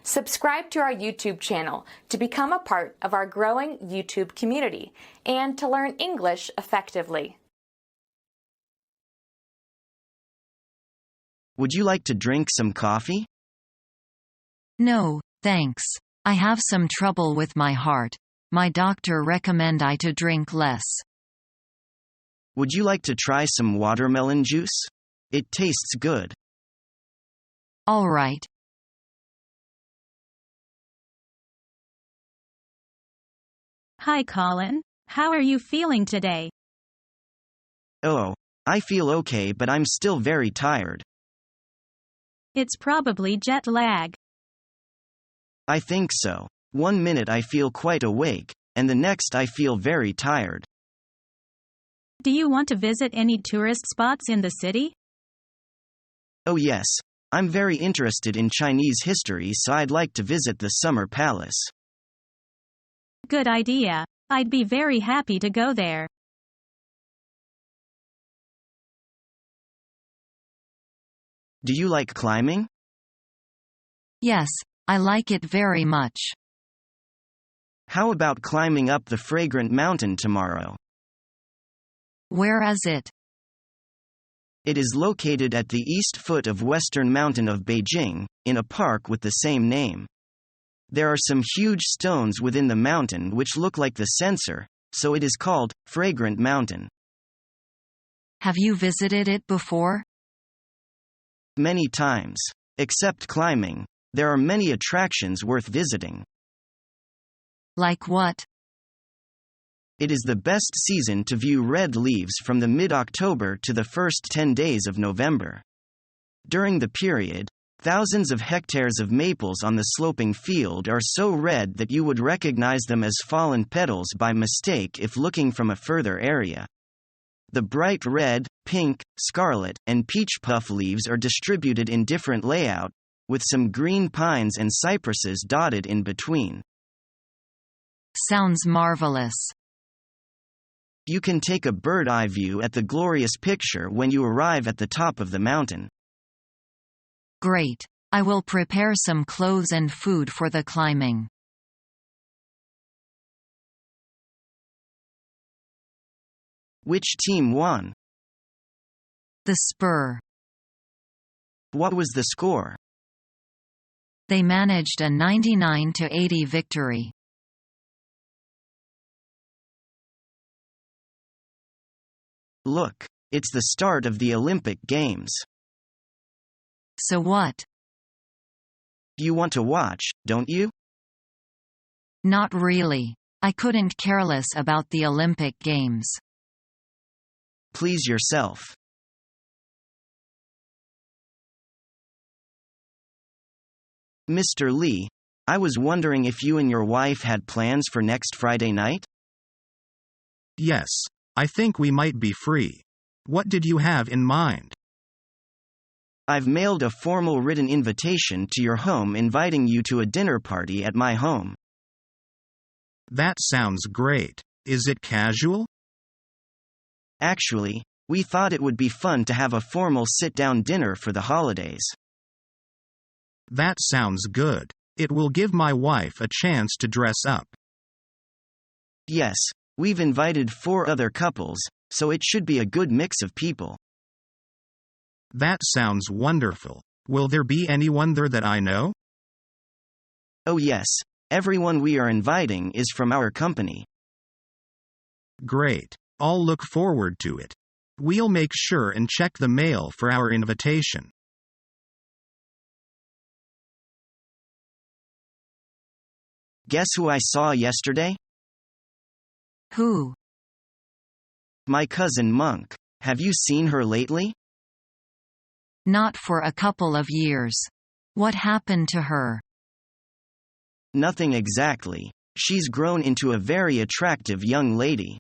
Subscribe to our YouTube channel to become a part of our growing YouTube community and to learn English effectively. Would you like to drink some coffee? No, thanks. I have some trouble with my heart. My doctor recommend I to drink less. Would you like to try some watermelon juice? It tastes good. All right. Hi Colin, how are you feeling today? Oh, I feel okay, but I'm still very tired. It's probably jet lag. I think so. 1 minute I feel quite awake, and the next I feel very tired. Do you want to visit any tourist spots in the city? Oh yes, I'm very interested in Chinese history, so I'd like to visit the Summer Palace. Good idea. I'd be very happy to go there. Do you like climbing? Yes, I like it very much. How about climbing up the Fragrant Mountain tomorrow? Where is it? It is located at the east foot of Western Mountain of Beijing, in a park with the same name. There are some huge stones within the mountain which look like the censer, so it is called Fragrant Mountain. Have you visited it before? Many times. Except climbing, there are many attractions worth visiting. Like what? It is the best season to view red leaves from the mid-October to the first 10 days of November. During the period, thousands of hectares of maples on the sloping field are so red that you would recognize them as fallen petals by mistake if looking from a further area. The bright red, pink, scarlet, and peach puff leaves are distributed in different layout, with some green pines and cypresses dotted in between. Sounds marvelous. You can take a bird-eye view at the glorious picture when you arrive at the top of the mountain. Great. I will prepare some clothes and food for the climbing. Which team won? The Spur. What was the score? They managed a 99-80 victory. Look, it's the start of the Olympic Games. So what? You want to watch, don't you? Not really. I couldn't care less about the Olympic Games. Please yourself. Mr. Lee, I was wondering if you and your wife had plans for next Friday night? Yes, I think we might be free. What did you have in mind? I've mailed a formal written invitation to your home inviting you to a dinner party at my home. That sounds great. Is it casual? Actually, we thought it would be fun to have a formal sit-down dinner for the holidays. That sounds good. It will give my wife a chance to dress up. Yes, we've invited 4 other couples, so it should be a good mix of people. That sounds wonderful. Will there be anyone there that I know? Oh yes, everyone we are inviting is from our company. Great. I'll look forward to it. We'll make sure and check the mail for our invitation. Guess who I saw yesterday? Who? My cousin Monk. Have you seen her lately? Not for a couple of years. What happened to her? Nothing exactly. She's grown into a very attractive young lady.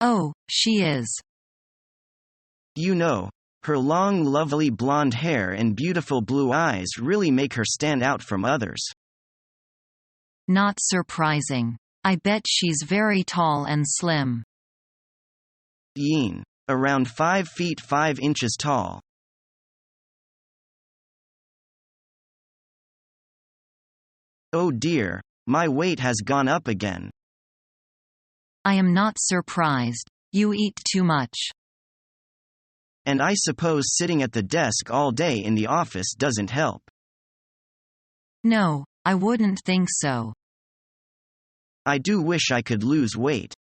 Oh, she is. You know, her long lovely blonde hair and beautiful blue eyes really make her stand out from others. Not surprising. I bet she's very tall and slim. Yin. Around 5 feet 5 inches tall. Oh dear, my weight has gone up again. I am not surprised. You eat too much. And I suppose sitting at the desk all day in the office doesn't help. No, I wouldn't think so. I do wish I could lose weight.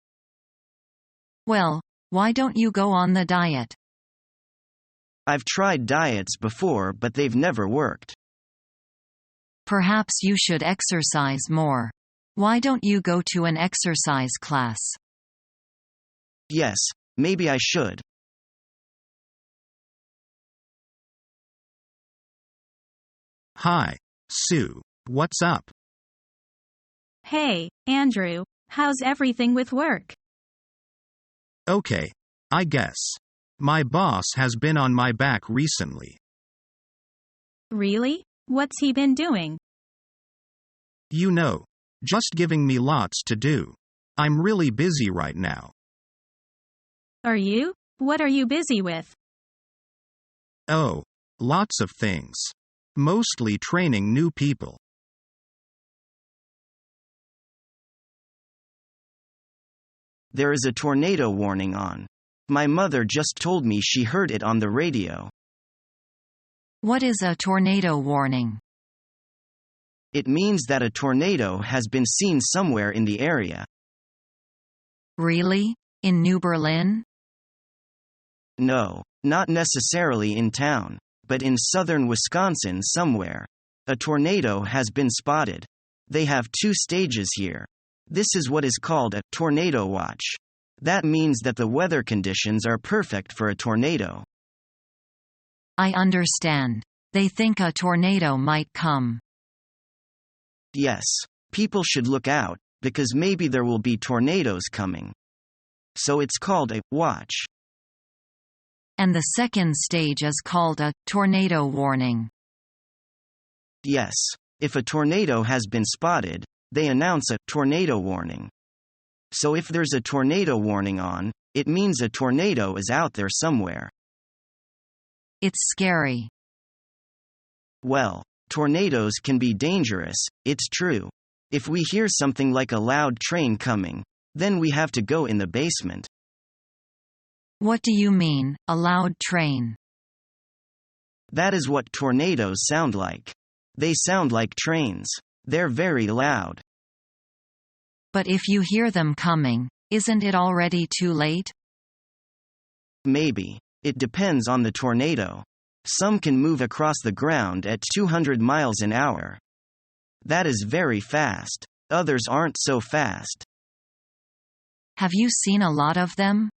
Well, why don't you go on the diet? I've tried diets before, but they've never worked. Perhaps you should exercise more. Why don't you go to an exercise class? Yes, maybe I should. Hi, Sue. What's up? Hey, Andrew, how's everything with work? Okay, I guess. My boss has been on my back recently. Really? What's he been doing? You know, just giving me lots to do. I'm really busy right now. Are you? What are you busy with? Oh, lots of things. Mostly training new people. There is a tornado warning on. My mother just told me she heard it on the radio. What is a tornado warning? It means that a tornado has been seen somewhere in the area. Really? In New Berlin? No, not necessarily in town, but in southern Wisconsin somewhere. A tornado has been spotted. They have 2 stages here. This is what is called a tornado watch. That means that the weather conditions are perfect for a tornado. I understand. They think a tornado might come. Yes, people should look out, because maybe there will be tornadoes coming. So it's called a watch. And the second stage is called a tornado warning. Yes, if a tornado has been spotted, they announce a tornado warning. So if there's a tornado warning on, it means a tornado is out there somewhere. It's scary. Well, tornadoes can be dangerous, it's true. If we hear something like a loud train coming, then we have to go in the basement. What do you mean, a loud train? That is what tornadoes sound like. They sound like trains. They're very loud. But if you hear them coming, isn't it already too late? Maybe. It depends on the tornado. Some can move across the ground at 200 miles an hour. That is very fast. Others aren't so fast. Have you seen a lot of them?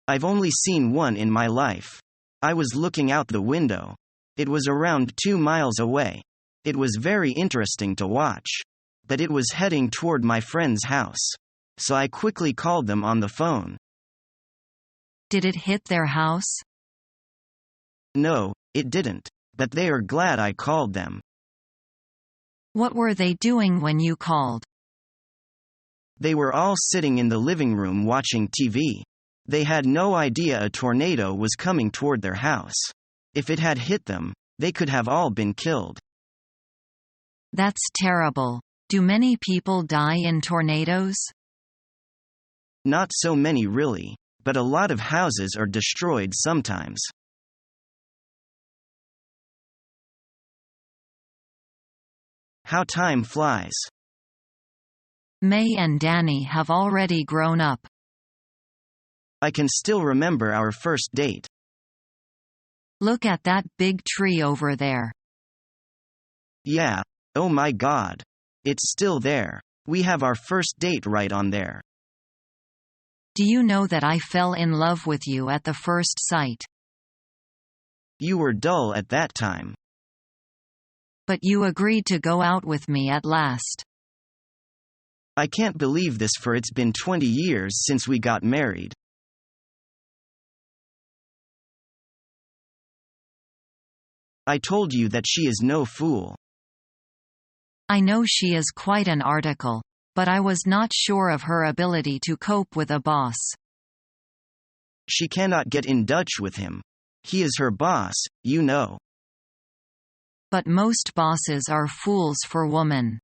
I've only seen one in my life. I was looking out the window. It was around 2 miles away. It was very interesting to watch. But it was heading toward my friend's house. So I quickly called them on the phone. Did it hit their house? No, it didn't. But they are glad I called them. What were they doing when you called? They were all sitting in the living room watching TV. They had no idea a tornado was coming toward their house. If it had hit them, they could have all been killed. That's terrible. Do many people die in tornadoes? Not so many really, but a lot of houses are destroyed sometimes. How time flies. May and Danny have already grown up. I can still remember our first date. Look at that big tree over there. Yeah, oh my God. It's still there. We have our first date right on there. Do you know that I fell in love with you at the first sight? You were dull at that time. But you agreed to go out with me at last. I can't believe this, for it's been 20 years since we got married. I told you that she is no fool. I know she is quite an article, but I was not sure of her ability to cope with a boss. She cannot get in Dutch with him. He is her boss, you know. But most bosses are fools for women.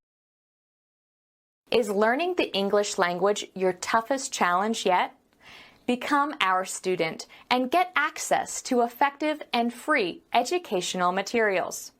Is learning the English language your toughest challenge yet? Become our student and get access to effective and free educational materials.